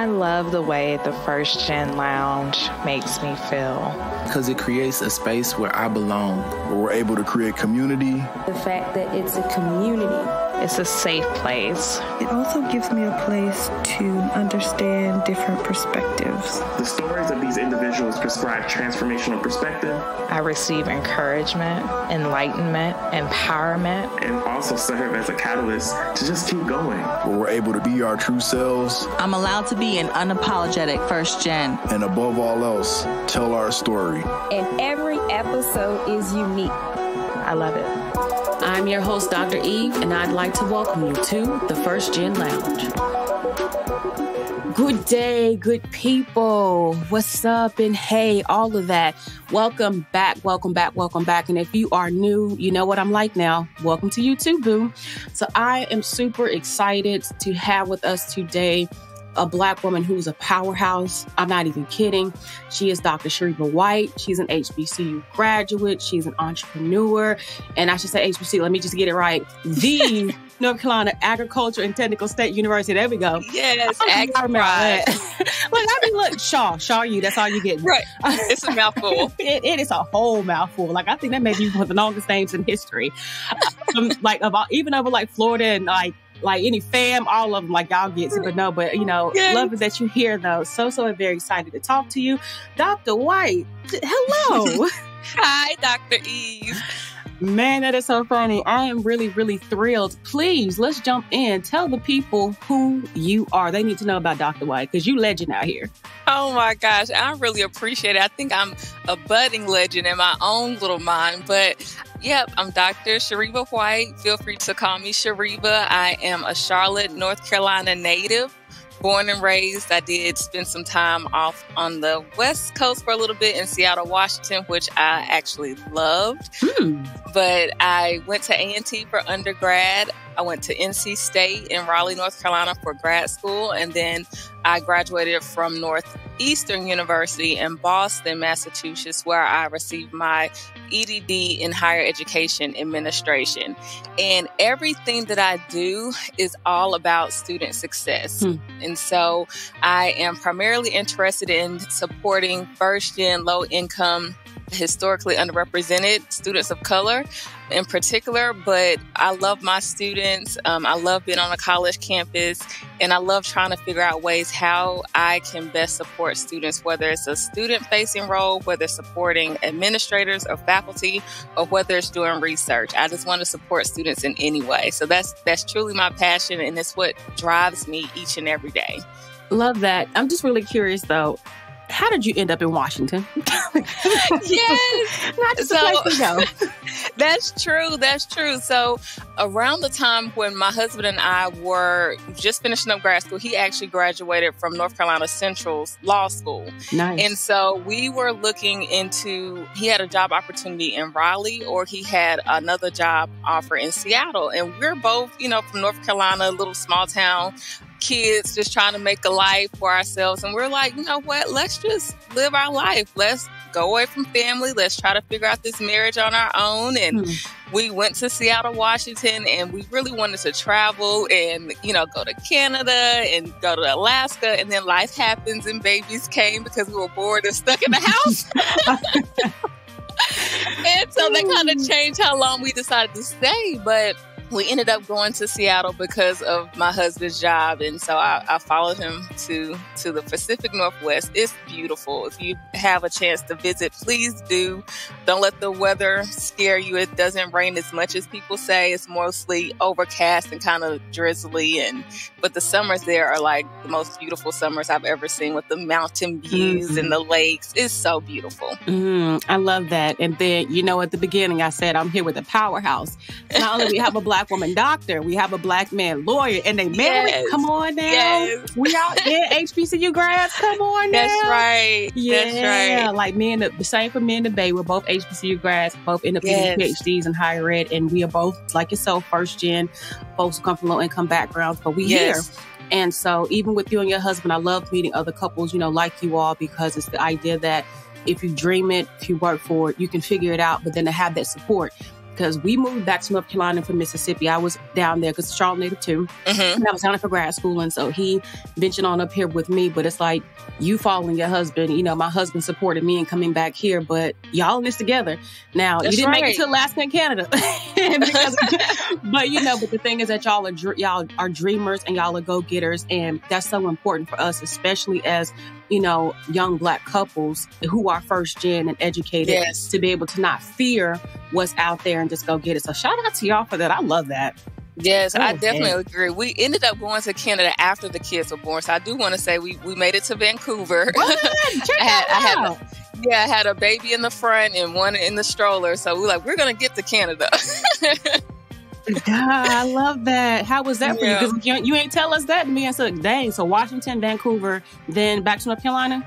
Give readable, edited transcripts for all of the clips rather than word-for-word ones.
I love the way the First Gen Lounge makes me feel. Because it creates a space where I belong, where we're able to create community. The fact that it's a community. It's a safe place. It also gives me a place to understand different perspectives. The stories of these individuals prescribe transformational perspective. I receive encouragement, enlightenment, empowerment. And also serve as a catalyst to just keep going. Where we're able to be our true selves. I'm allowed to be an unapologetic first gen. And above all else, tell our story. And every episode is unique. I love it. I'm your host, Dr. Eve, and I'd like to welcome you to the First Gen Lounge. Good day, good people. What's up? And hey, all of that. Welcome back, welcome back, welcome back. And if you are new, you know what I'm like now. Welcome to you too, boo. So I am super excited to have with us today a Black woman who's a powerhouse. I'm not even kidding. She is Dr. Shariva White. She's an HBCU graduate. She's an entrepreneur. And I should say HBCU, let me just get it right. The North Carolina Agriculture and Technical State University. There we go. Yes, I remember that. Look, Shaw, you. That's all you get. Right. It's a mouthful. It is a whole mouthful. Like, I think that may be one of the longest names in history. Even over Florida and like any fam, all of them, like y'all get it, but no, but yes. Love it that you're here though. So very excited to talk to you. Dr. White, hello. Hi, Dr. Eve. Man, that is so funny. I am really, really thrilled. Please, let's jump in. Tell the people who you are. They need to know about Dr. White because you legend out here. Oh my gosh, I really appreciate it. I think I'm a budding legend in my own little mind, but yep, I'm Dr. Shariva White. Feel free to call me Shariva. I am a Charlotte, North Carolina native. Born and raised. I did spend some time off on the West Coast for a little bit in Seattle, Washington, which I actually loved. But I went to A&T for undergrad. I went to NC State in Raleigh, North Carolina for grad school. And then I graduated from Northeastern University in Boston, Massachusetts, where I received my EDD in higher education administration. And everything that I do is all about student success. And so I am primarily interested in supporting first-gen, low-income, historically underrepresented students of color in particular, but I love my students. I love being on a college campus, and I love trying to figure out ways how I can best support students, whether it's a student-facing role, whether it's supporting administrators or faculty, or whether it's doing research. I just want to support students in any way. So that's truly my passion, and it's what drives me each and every day. Love that. I'm just really curious, though. How did you end up in Washington? Yes. Not just a place to go. That's true. That's true. So around the time when my husband and I were just finishing up grad school, he actually graduated from North Carolina Central's law school. Nice. And so we were looking into, he had a job opportunity in Raleigh, or he had another job offer in Seattle. And we're both, from North Carolina, a little small town, kids just trying to make a life for ourselves. And we're like, you know what? Let's just live our life. Let's go away from family. Let's try to figure out this marriage on our own. And we went to Seattle, Washington, and we really wanted to travel and, go to Canada and go to Alaska. And then life happens and babies came because we were bored and stuck in the house. And so that kind of changed how long we decided to stay. But we ended up going to Seattle because of my husband's job. And so I followed him to the Pacific Northwest. It's beautiful. If you have a chance to visit, please do. Don't let the weather scare you. It doesn't rain as much as people say. It's mostly overcast and kind of drizzly. But the summers there are like the most beautiful summers I've ever seen, with the mountain views and the lakes. It's so beautiful. I love that. And then, at the beginning, I said, I'm here with a powerhouse. Not only do we have a Black woman doctor, we have a Black man lawyer, and they married. Yes. Come on now. Yes. We out there, HBCU grads. Come on now. That's right. Yeah. That's right. Like the same for me and the Bay. We're both HBCU grads, both end up getting PhDs in higher ed, and we are both, like yourself, first gen folks who come from low income backgrounds, but we here. And so even with you and your husband, I love meeting other couples, like you all, because it's the idea that if you dream it, if you work for it, you can figure it out, but then to have that support. because we moved back to North Carolina from Mississippi. I was down there because Charlotte native too. And I was down there for grad school. And so he ventured on up here with me. But it's like you following your husband. You know, my husband supported me in coming back here, but y'all in this together. Now, you didn't make it to Alaska and Canada. But the thing is that y'all are dreamers and y'all are go-getters. And that's so important for us, especially as, young Black couples who are first gen and educated to be able to not fear what's out there and just go get it. So shout out to y'all for that. I love that. Yes, I definitely agree. We ended up going to Canada after the kids were born. So I do want to say we made it to Vancouver. I had a baby in the front and one in the stroller. So we're going to get to Canada. God, I love that. How was that for you? Because you ain't tell us that to me. I said, dang. So Washington, Vancouver, then back to North Carolina?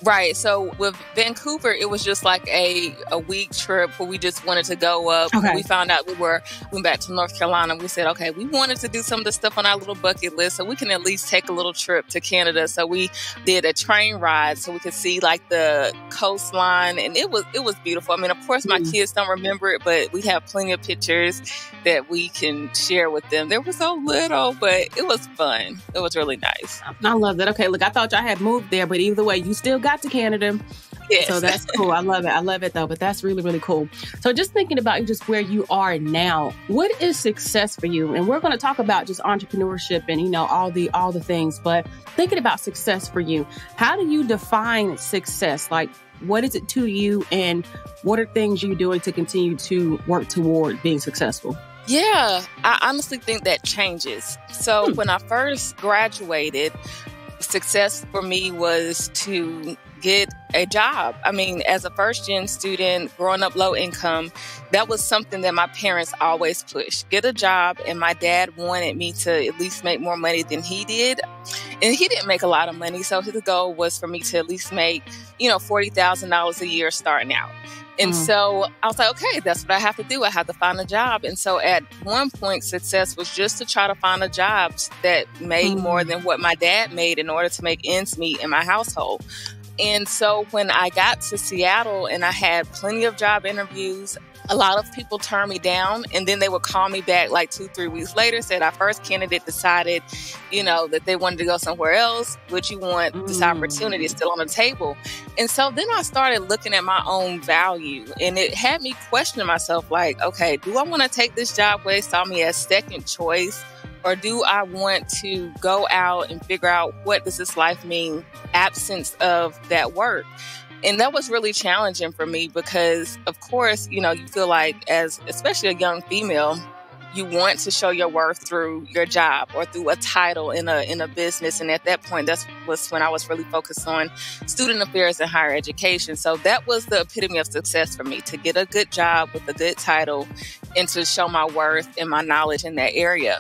Right. So with Vancouver, it was just like a week trip where we just wanted to go up. Okay. We found out we went back to North Carolina. We said, okay, we wanted to do some of the stuff on our little bucket list so we can at least take a little trip to Canada. So we did a train ride so we could see like the coastline, and it was beautiful. I mean, of course, my kids don't remember it, but we have plenty of pictures that we can share with them. They were so little, but it was fun. It was really nice. I love that. Okay, look, I thought y'all had moved there, but either way, you still got to Canada. Yes. So that's cool. I love it though, but that's really, really cool. So just thinking about just where you are now, what is success for you? And we're going to talk about just entrepreneurship and, all the things, but thinking about success for you, how do you define success? Like, what is it to you and what are things you're doing to continue to work toward being successful? Yeah, I honestly think that changes. So when I first graduated, success for me was to get a job. I mean, as a first-gen student, growing up low income, that was something that my parents always pushed. Get a job, and my dad wanted me to at least make more money than he did. And he didn't make a lot of money, so his goal was for me to at least make, $40,000 a year starting out. And so I was like, okay, that's what I have to do. I have to find a job. And so at one point, success was just to try to find a job that made more than what my dad made in order to make ends meet in my household. And so when I got to Seattle and I had plenty of job interviews, a lot of people turned me down, and then they would call me back like 2-3 weeks later, said our first candidate decided, that they wanted to go somewhere else. Would you want this opportunity? It's still on the table. And so then I started looking at my own value, and it had me questioning myself like, okay, do I want to take this job where they saw me as second choice? Or do I want to go out and figure out what does this life mean absence of that work? And that was really challenging for me because, of course, you feel like as especially a young female, you want to show your worth through your job or through a title in a business. And at that point, that was when I was really focused on student affairs and higher education. So that was the epitome of success for me, to get a good job with a good title and to show my worth and my knowledge in that area.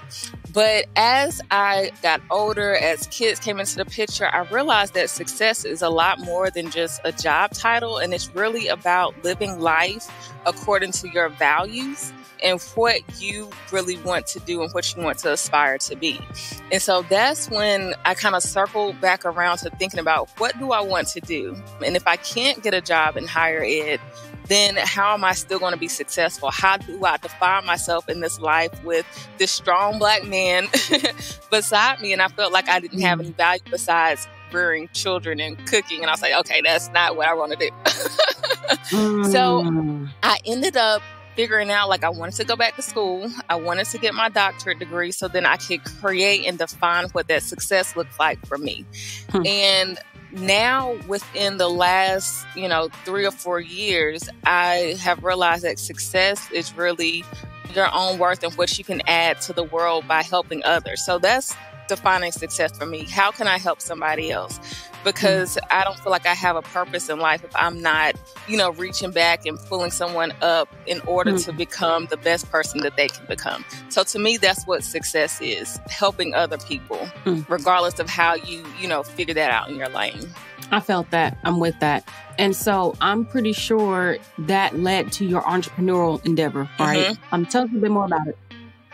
But as I got older, as kids came into the picture, I realized that success is a lot more than just a job title. And it's really about living life according to your values and what you really want to do and what you want to aspire to be. And so that's when I kind of circled back around to thinking about, what do I want to do? And if I can't get a job in higher ed, then how am I still going to be successful? How do I define myself in this life with this strong Black man beside me? And I felt like I didn't have any value besides rearing children and cooking. And I was like, okay, that's not what I want to do. So I ended up figuring out, like, I wanted to go back to school. I wanted to get my doctorate degree so then I could create and define what that success looked like for me. And now within the last, 3 or 4 years, I have realized that success is really your own worth and what you can add to the world by helping others. So that's defining success for me. How can I help somebody else? Because I don't feel like I have a purpose in life if I'm not, reaching back and pulling someone up in order to become the best person that they can become. So to me, that's what success is, helping other people, regardless of how you, figure that out in your lane. I felt that. I'm with that. And so I'm pretty sure that led to your entrepreneurial endeavor, right? Tell us a bit more about it.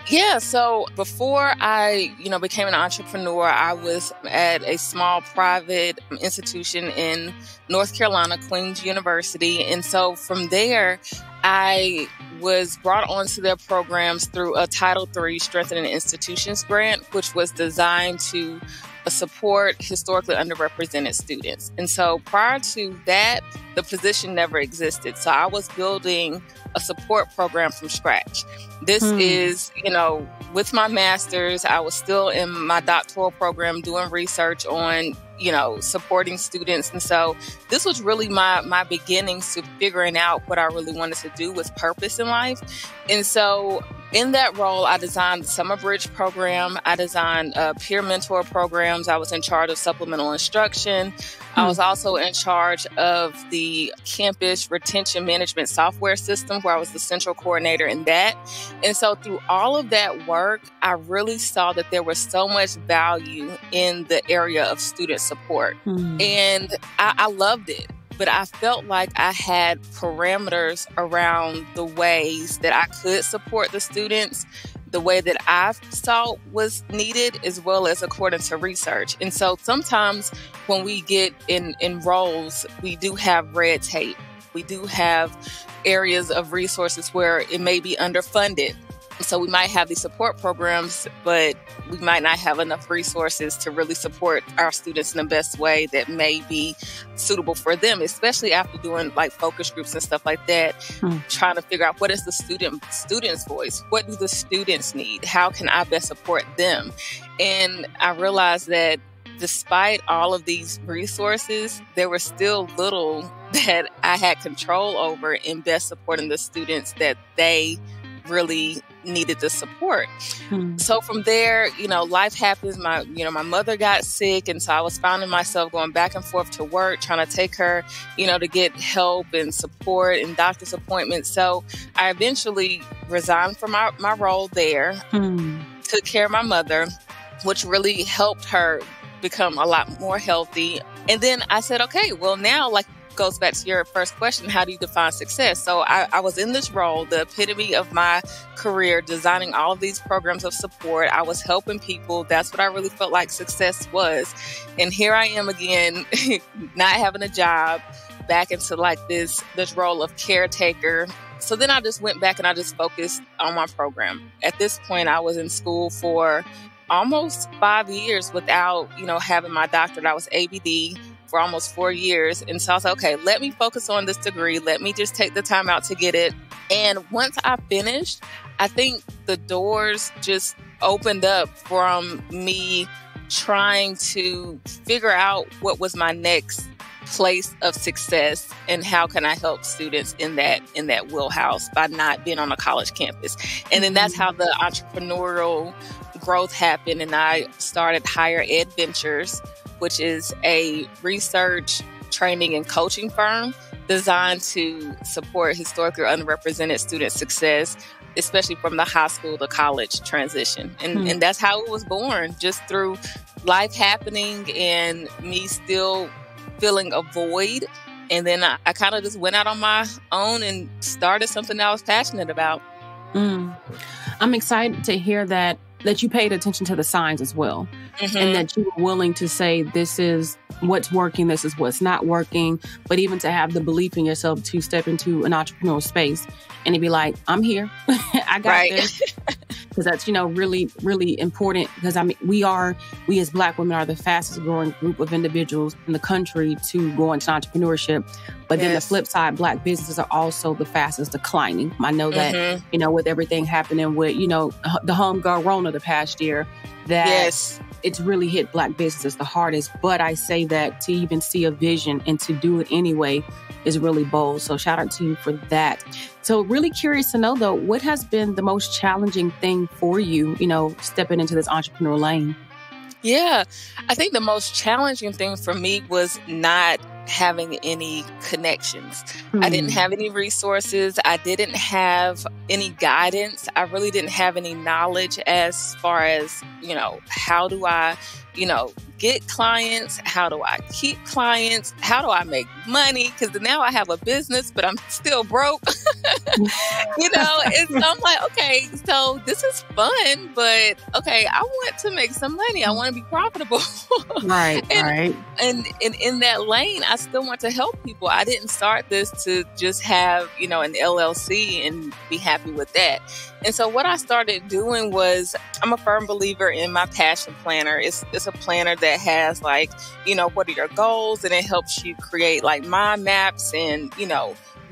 Yeah, so before I, became an entrepreneur, I was at a small private institution in North Carolina, Queen's University. And so from there, I was brought onto their programs through a Title III Strengthening Institutions grant, which was designed to support historically underrepresented students. And so prior to that, the position never existed. So I was building a support program from scratch. This is, with my master's, I was still in my doctoral program doing research on, supporting students. And so this was really my beginnings to figuring out what I really wanted to do with purpose in life. And so in that role, I designed the Summer Bridge program. I designed peer mentor programs. I was in charge of supplemental instruction. I was also in charge of the campus retention management software system, where I was the central coordinator in that. And so through all of that work, I really saw that there was so much value in the area of student support. And I loved it. But I felt like I had parameters around the ways that I could support the students, the way that I saw was needed, as well as according to research. And so sometimes when we get in roles, we do have red tape. We do have areas of resources where it may be underfunded. So we might have these support programs, but we might not have enough resources to really support our students in the best way that may be suitable for them, especially after doing like focus groups and stuff like that, trying to figure out what is the student's voice? What do the students need? How can I best support them? And I realized that despite all of these resources, there was still little that I had control over in best supporting the students that they really needed the support. So from there, life happens. My mother got sick. And so I was finding myself going back and forth to work, trying to take her, to get help and support and doctor's appointments. So I eventually resigned from my role there, took care of my mother, which really helped her become a lot more healthy. And then I said, okay, well now, goes back to your first question, how do you define success? So I was in this role, the epitome of my career, designing all of these programs of support. I was helping people. That's what I really felt like success was. And here I am again, not having a job, back into this role of caretaker. So then I just went back and I just focused on my program. At this point, I was in school for almost 5 years without, having my doctorate. I was ABD for almost 4 years. And so I was like, okay, let me focus on this degree. Let me just take the time out to get it. And once I finished, I think the doors just opened up from me trying to figure out what was my next place of success and how can I help students in that wheelhouse by not being on a college campus. And then that's how the entrepreneurial growth happened. And I started Higher Ed Ventures, which is a research, training, and coaching firm designed to support historically underrepresented student success, especially from the high school to college transition. And that's how it was born, just through life happening and me still feeling a void. And then I kind of just went out on my own and started something that I was passionate about. I'm excited to hear that you paid attention to the signs as well. And that you were willing to say, this is what's working, this is what's not working, but even to have the belief in yourself to step into an entrepreneurial space and to be like, I'm here, I got this. Because that's, really, really important. Because we as Black women are the fastest growing group of individuals in the country to go into entrepreneurship. But then the flip side, Black businesses are also the fastest declining. I know that, with everything happening with, the homegrown Rona the past year, that it's really hit Black businesses the hardest. But I say that to even see a vision and to do it anyway is really bold. So shout out to you for that. So really curious to know, though, what has been the most challenging thing for you, stepping into this entrepreneurial lane? Yeah, I think the most challenging thing for me was not having any connections. I didn't have any resources. I didn't have any guidance. I really didn't have any knowledge as far as, how do I get clients? How do I keep clients? How do I make money? Because now I have a business, but I'm still broke. And so I'm like, okay, so this is fun, but okay, I want to make some money. I want to be profitable. Right. And in that lane, I still want to help people. I didn't start this to just have, an LLC and be happy with that. And so what I started doing was, I'm a firm believer in my passion planner. It's a planner that has like, what are your goals? And it helps you create like mind maps and,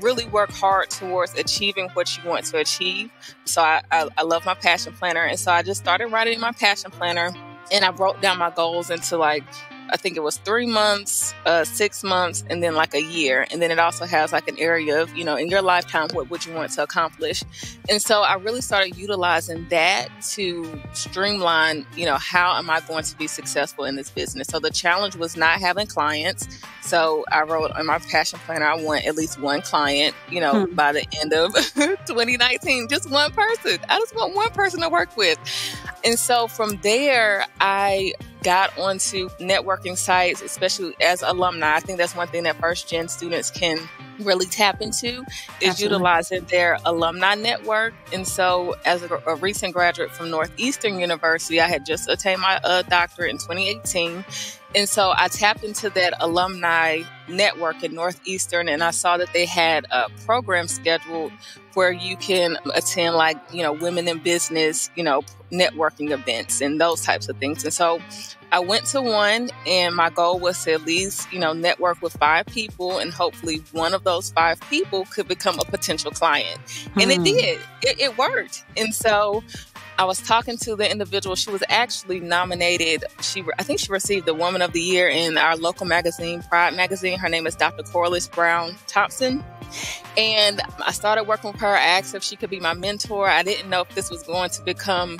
really work hard towards achieving what you want to achieve. So I love my passion planner. And so I just started writing my passion planner, and I wrote down my goals into like, I think it was 3 months, 6 months, and then like a year. And then it also has like an area of, in your lifetime, what would you want to accomplish? And so I really started utilizing that to streamline, how am I going to be successful in this business? So the challenge was not having clients. So I wrote on my passion planner, I want at least one client, by the end of 2019, just one person. I just want one person to work with. And so from there, I got onto networking sites, especially as alumni. I think that's one thing that first-gen students can really tap into is utilizing their alumni network. And so as a recent graduate from Northeastern University, I had just attained my doctorate in 2018. And so I tapped into that alumni network at Northeastern, and I saw that they had a program scheduled where you can attend like, women in business, networking events and those types of things. And so I went to one, and my goal was to at least, network with 5 people, and hopefully one of those 5 people could become a potential client. And it did. It worked. And so I was talking to the individual. She was actually nominated. I think she received the Woman of the Year in our local magazine, Pride Magazine. Her name is Dr. Corliss Brown Thompson. And I started working with her. I asked if she could be my mentor. I didn't know if this was going to become,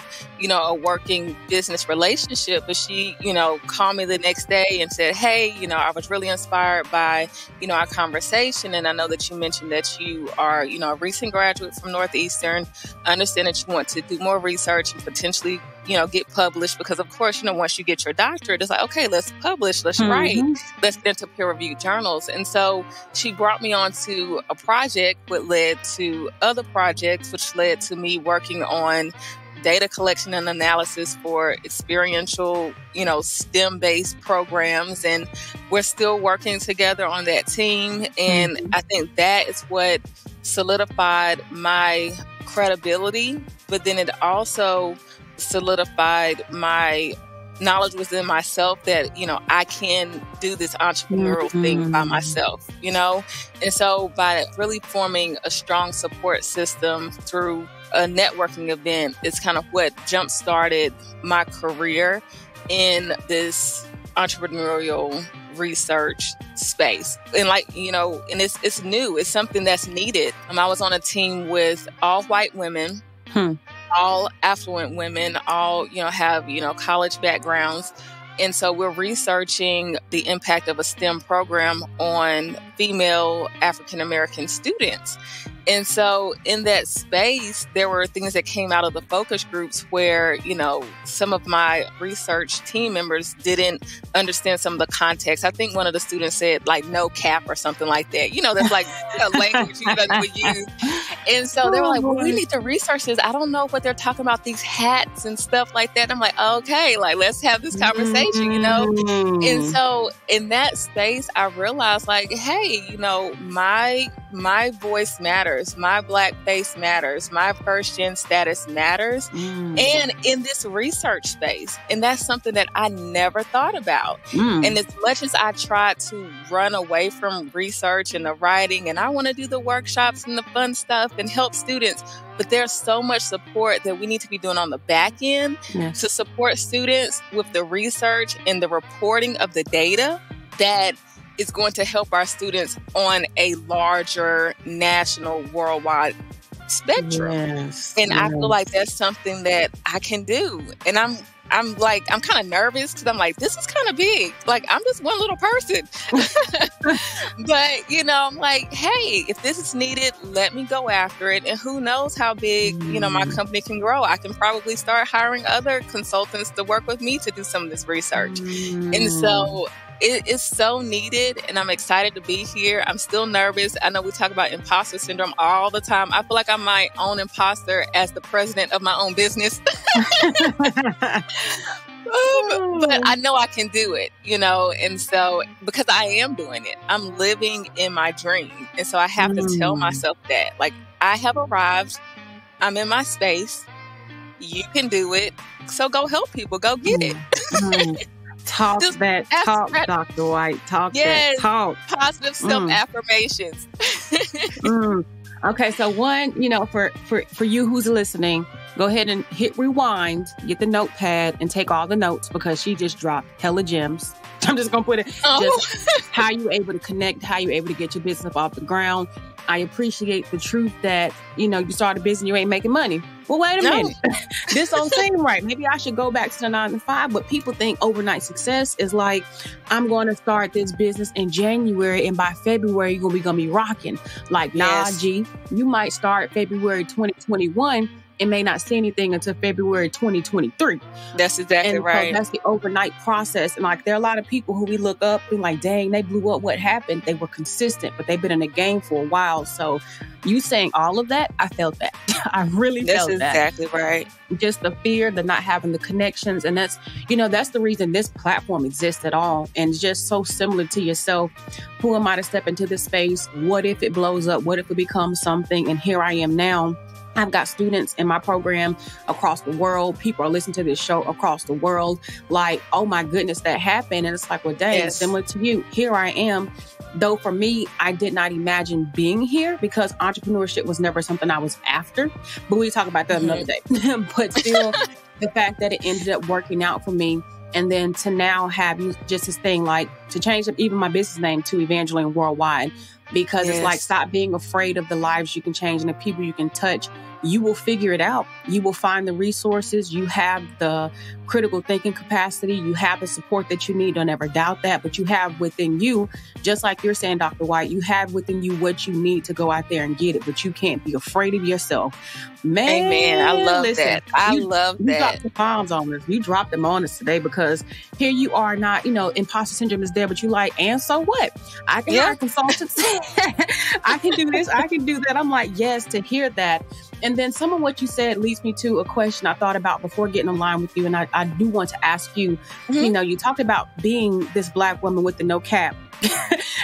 a working business relationship. But she, called me the next day and said, hey, I was really inspired by, our conversation. And I know that you mentioned that you are, a recent graduate from Northeastern. I understand that you want to do more research and potentially, get published, because of course, once you get your doctorate, it's like, okay, let's publish, let's write, let's get into peer-reviewed journals. And so she brought me on to a project, which led to other projects, which led to me working on data collection and analysis for experiential, STEM-based programs. And we're still working together on that team. And I think that is what solidified my credibility, but then it also solidified my knowledge within myself that, I can do this entrepreneurial thing by myself, And so by really forming a strong support system through a networking event, it's kind of what jump-started my career in this entrepreneurial research space. And and it's new. It's something that's needed. I was on a team with all white women, all affluent women, all, have, college backgrounds. And so we're researching the impact of a STEM program on female African-American students. And so in that space, there were things that came out of the focus groups where, some of my research team members didn't understand some of the context. I think one of the students said like no cap or something like that. That's like a language would use. And so they were like, well, we need to research this. I don't know what they're talking about, these hats and stuff like that. I'm like, okay, let's have this conversation, And so in that space, I realized like, hey, my voice matters. My Black face matters. My first-gen status matters. And in this research space. And that's something that I never thought about. And as much as I tried to run away from research and the writing, and I want to do the workshops and the fun stuff and help students, but there's so much support that we need to be doing on the back end to support students with the research and the reporting of the data that is going to help our students on a larger national, worldwide spectrum. And I feel like that's something that I can do. And I'm I'm kind of nervous because I'm like, this is kind of big. Like, I'm just one little person. But, you know, I'm like, hey, if this is needed, let me go after it. And who knows how big, you know, my company can grow. I can probably start hiring other consultants to work with me to do some of this research. And so it is so needed, and I'm excited to be here. I'm still nervous. I know we talk about imposter syndrome all the time. I feel like I'm my own imposter as the president of my own business. But I know I can do it, you know, and so because I am doing it, I'm living in my dream. And so I have to tell myself that, like, I have arrived. I'm in my space. You can do it. So go help people. Go get it. Talk that talk, Dr. White. Talk that talk. Positive self-affirmations. Okay, so one, you know, for you who's listening, go ahead and hit rewind, get the notepad, and take all the notes because she just dropped hella gems. I'm just going to put it, just how you able to connect, how you able to get your business off the ground. I appreciate the truth that, you know, you start a business, you ain't making money. Well, wait a minute. This don't seem right. Maybe I should go back to the 9 to 5. But people think overnight success is like, I'm going to start this business in January and by February, you're going to be rocking. Like, nah, G, you might start February 2021 and may not see anything until February 2023. That's exactly right. So that's the overnight process. And like, there are a lot of people who we look up and like, dang, they blew up. What happened? They were consistent, but they've been in the game for a while. So you saying all of that, I felt that. I really felt that. That's exactly right. Just the fear, the not having the connections. And that's, you know, that's the reason this platform exists at all. And it's just so similar to yourself. Who am I to step into this space? What if it blows up? What if it becomes something? And here I am now. I've got students in my program across the world. People are listening to this show across the world. Like, oh my goodness, that happened. And it's like, well, dang, similar to you. Here I am. Though for me, I did not imagine being here because entrepreneurship was never something I was after. But we talk about that another day. But still, the fact that it ended up working out for me. And then to now have you just this thing, like to change up even my business name to Evangeline Worldwide, because it's like, stop being afraid of the lives you can change and the people you can touch. You will figure it out. You will find the resources. You have the critical thinking capacity. You have the support that you need. Don't ever doubt that. But you have within you, just like you're saying, Dr. White, you have within you what you need to go out there and get it. But you can't be afraid of yourself. Man, amen. I love that. I love that. You dropped the bombs on us. You dropped them on us today because here you are not, you know, imposter syndrome is there, but you like, and so what? I can hire consultants. I can do this. I can do that. I'm like, yes, to hear that. And then some of what you said leads me to a question I thought about before getting in line with you. And I do want to ask you, you know, you talked about being this Black woman with the no cap.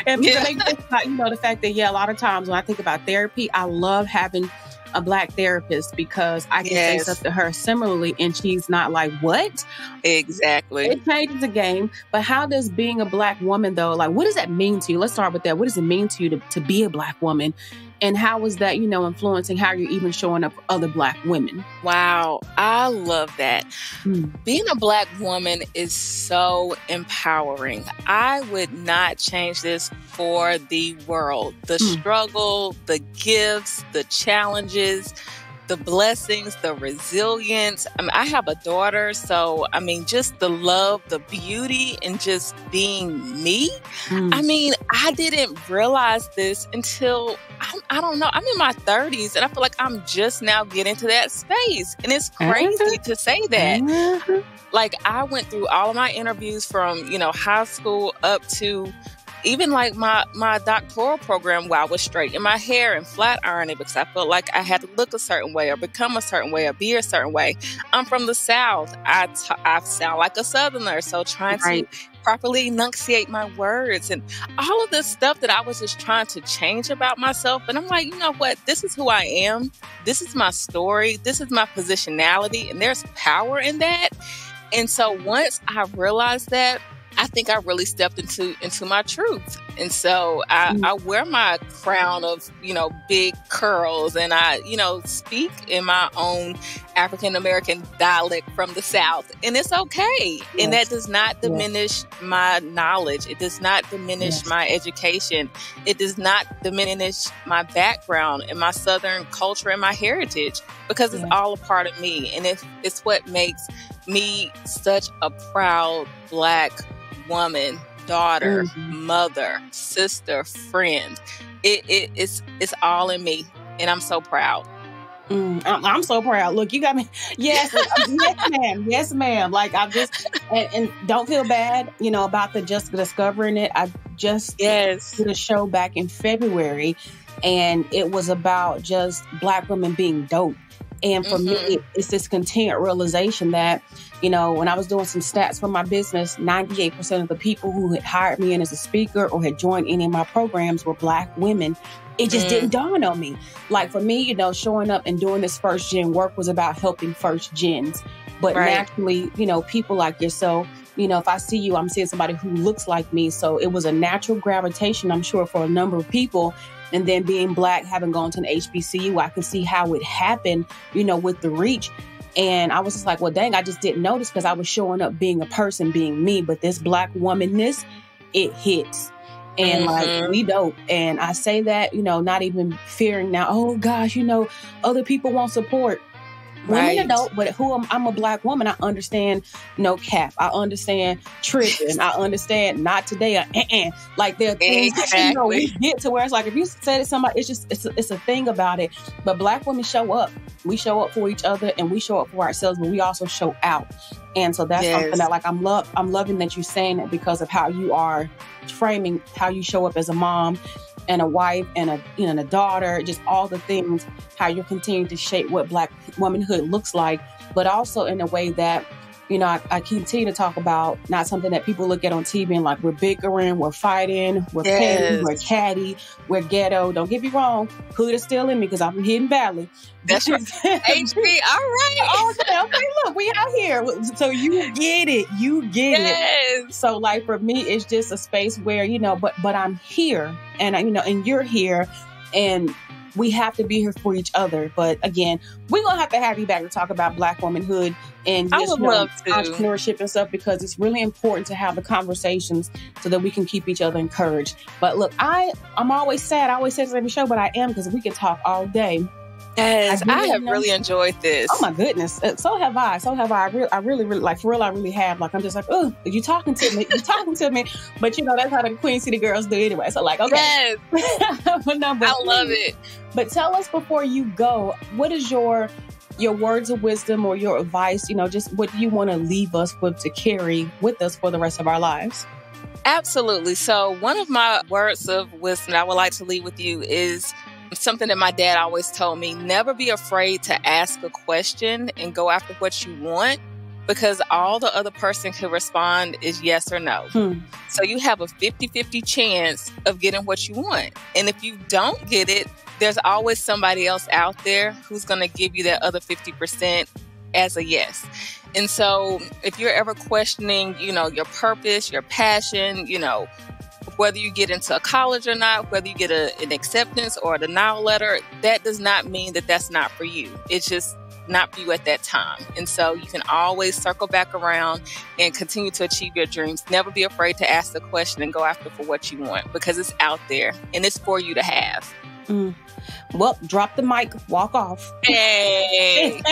And you know, the fact that, a lot of times when I think about therapy, I love having a Black therapist because I can say stuff to her similarly and she's not like, what? Exactly. It changes the game. But how does being a Black woman, though, like, what does that mean to you? Let's start with that. What does it mean to you to be a Black woman? And how was that, you know, influencing how you're even showing up for other Black women? Wow. I love that. Being a Black woman is so empowering. I would not change this for the world. The struggle, the gifts, the challenges, the blessings, the resilience. I mean, I have a daughter, so I mean, just the love, the beauty, and just being me. I mean, I didn't realize this until, I don't know, I'm in my 30s, and I feel like I'm just now getting to that space. And it's crazy to say that. Like, I went through all of my interviews from, you know, high school up to even like my doctoral program where I was straightening my hair and flat ironing because I felt like I had to look a certain way or become a certain way or be a certain way. I'm from the South. I sound like a Southerner. So trying to properly enunciate my words and all of this stuff that I was just trying to change about myself. And I'm like, you know what? This is who I am. This is my story. This is my positionality. And there's power in that. And so once I realized that, I think I really stepped into my truth. And so I wear my crown of, you know, big curls and I, you know, speak in my own African-American dialect from the South. And it's okay. And that does not diminish my knowledge. It does not diminish my education. It does not diminish my background and my Southern culture and my heritage because it's all a part of me. And it's what makes me such a proud Black woman, daughter, mother, sister, friend. It's all in me, and I'm so proud. I'm so proud. Look, you got me. Yes, yes, ma'am. Yes, ma'am. Like I just and don't feel bad, about the just discovering it. I just did a show back in February, and it was about just Black women being dope. And for me, it's this continued realization that, when I was doing some stats for my business, 98% of the people who had hired me in as a speaker or had joined any of my programs were Black women. It just didn't dawn on me. Like for me, showing up and doing this first gen work was about helping first gens. But naturally, people like yourself, if I see you, I'm seeing somebody who looks like me. So it was a natural gravitation, I'm sure, for a number of people. And then being Black, having gone to an HBCU, I can see how it happened, with the reach. And I was just like, well, dang, I just didn't notice because I was showing up being a person, being me. But this Black womanness, it hits. And like, we dope. And I say that, not even fearing now, oh gosh, other people won't support. Women are dope, but I'm a Black woman. I understand no cap. I understand tripping. I understand not today. Like there are things that, we get to where it's like, if you said it to somebody, it's a thing about it. But Black women show up. We show up for each other and we show up for ourselves, but we also show out. And so that's something that like I'm loving that you're saying it because of how you are framing how you show up as a mom and a wife and a daughter, just all the things, how you're continuing to shape what Black womanhood looks like, but also in a way that, I continue to talk about not something that people look at on TV and like we're bickering, we're fighting, we're petty, we're catty, we're ghetto. Don't get me wrong, hood is still in me because I'm hidden badly. That's right. HB, all right. Okay, look, we out here. So you get it. It. So like for me, it's just a space where, but I'm here and and you're here and we have to be here for each other. But again, we're going to have you back to talk about Black womanhood and just entrepreneurship and stuff because it's really important to have the conversations so that we can keep each other encouraged. But look, I'm always sad. I always say this every show, but I am because we can talk all day. Yes, I have really enjoyed this. Oh my goodness. So have I. I really, like, for real, I really have. Like, I'm just like, oh, you talking to me? But that's how the Queen City girls do anyway. So like, okay. Yes. I love it. But tell us before you go, what is your words of wisdom or your advice, just what do you want to leave us with to carry with us for the rest of our lives? Absolutely. So one of my words of wisdom that I would like to leave with you is something that my dad always told me: never be afraid to ask a question and go after what you want, because all the other person can respond is yes or no. So you have a 50-50 chance of getting what you want. And if you don't get it, there's always somebody else out there who's going to give you that other 50% as a yes. And so if you're ever questioning, your purpose, your passion, whether you get into college or not, whether you get an acceptance or a denial letter, that does not mean that that's not for you. It's just not for you at that time. And so you can always circle back around and continue to achieve your dreams. Never be afraid to ask the question and go after for what you want, because it's out there and it's for you to have. Well, drop the mic, walk off. Hey.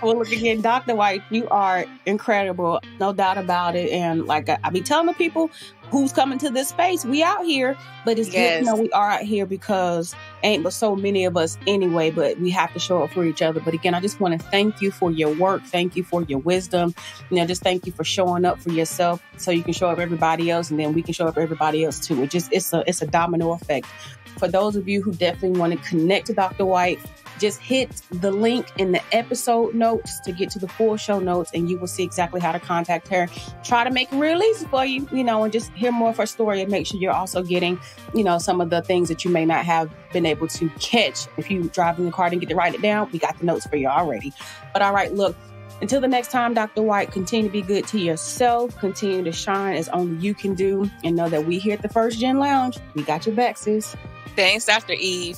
Well, look again, Dr. White, you are incredible. No doubt about it. And like I be telling the people who's coming to this space, we out here, but it's good, we are out here because ain't but so many of us anyway, but we have to show up for each other. But again, I just want to thank you for your work. Thank you for your wisdom. Just thank you for showing up for yourself so you can show up for everybody else, and then we can show up for everybody else too. It's a domino effect. For those of you who definitely want to connect to Dr. White, just hit the link in the episode notes to get to the full show notes, and you will see exactly how to contact her. Try to make it real easy for you, and just hear more of her story and make sure you're also getting, some of the things that you may not have been able to catch. If you drive in the car and get to write it down, we got the notes for you already. But all right, look, until the next time, Dr. White, continue to be good to yourself, continue to shine as only you can do, and know that we here at the First Gen Lounge, we got your back, sis. Thanks, Dr. Eve.